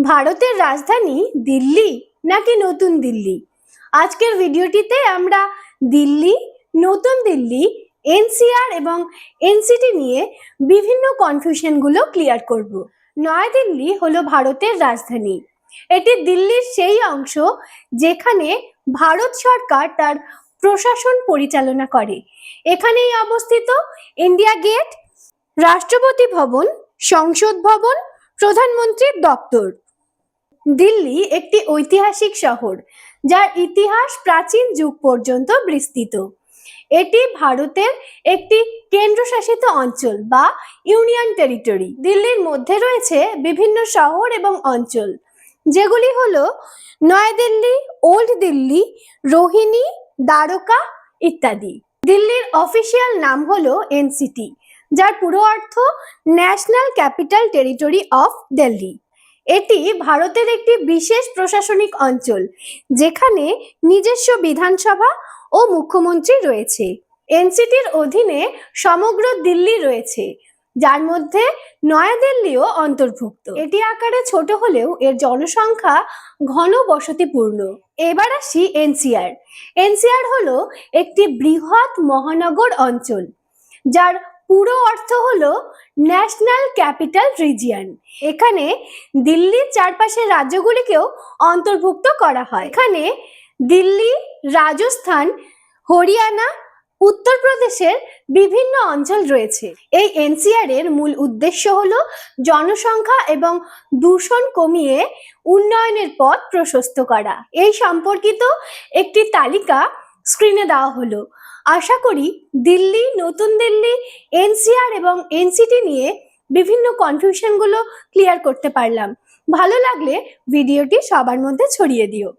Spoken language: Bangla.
ভারতের রাজধানী দিল্লি নাকি নতুন দিল্লি? আজকের ভিডিওটিতে আমরা দিল্লি, নতুন দিল্লি, এনসিআর এবং এনসিটি নিয়ে বিভিন্ন কনফিউশনগুলো ক্লিয়ার করব। নয়াদিল্লি হলো ভারতের রাজধানী। এটি দিল্লির সেই অংশ যেখানে ভারত সরকার তার প্রশাসন পরিচালনা করে। এখানেই অবস্থিত ইন্ডিয়া গেট, রাষ্ট্রপতি ভবন, সংসদ ভবন, প্রধানমন্ত্রীর দপ্তর। দিল্লি একটি ঐতিহাসিক শহর যার ইতিহাস প্রাচীন যুগ পর্যন্ত বিস্তৃত। এটি ভারতের একটি কেন্দ্রশাসিত অঞ্চল বা ইউনিয়ন টেরিটরি। দিল্লির মধ্যে রয়েছে বিভিন্ন শহর এবং অঞ্চল, যেগুলি হলো নয়াদিল্লি, ওল্ড দিল্লি, রোহিণী, দ্বারকা ইত্যাদি। দিল্লির অফিসিয়াল নাম হলো এনসিটি, যার পুরো অর্থ national capital territory of Delhi. এটি ভারতের একটি বিশেষ প্রশাসনিক অঞ্চল যেখানে নিজস্ব বিধানসভা ও মুখ্যমন্ত্রী রয়েছে। এনসিটির অধীনে সমগ্র দিল্লি রয়েছে, যার মধ্যে নয়াদিল্লিও অন্তর্ভুক্ত। এটি আকারে ছোট হলেও এর জনসংখ্যা ঘন বসতিপূর্ণ। এবার আসি এনসিআর। এনসিআর হলো একটি বৃহৎ মহানগর অঞ্চল যার পুরো অর্থ হলো ন্যাশনাল ক্যাপিটাল রিজিয়ন। এখানে দিল্লির চারপাশের রাজ্যগুলিকেও অন্তর্ভুক্ত করা হয়। এখানে দিল্লি, রাজস্থান, হরিয়ানা, উত্তরপ্রদেশের বিভিন্ন অঞ্চল রয়েছে। এই এনসিআর এর মূল উদ্দেশ্য হলো জনসংখ্যা এবং দূষণ কমিয়ে উন্নয়নের পথ প্রশস্ত করা। এই সম্পর্কিত একটি তালিকা স্ক্রিনে দেওয়া হলো। আশা করি দিল্লি, নতুন দিল্লি, এনসিআর এবং এনসিটি নিয়ে বিভিন্ন কনফিউশনগুলো ক্লিয়ার করতে পারলাম। ভালো লাগলে ভিডিওটি সবার মধ্যে ছড়িয়ে দিও।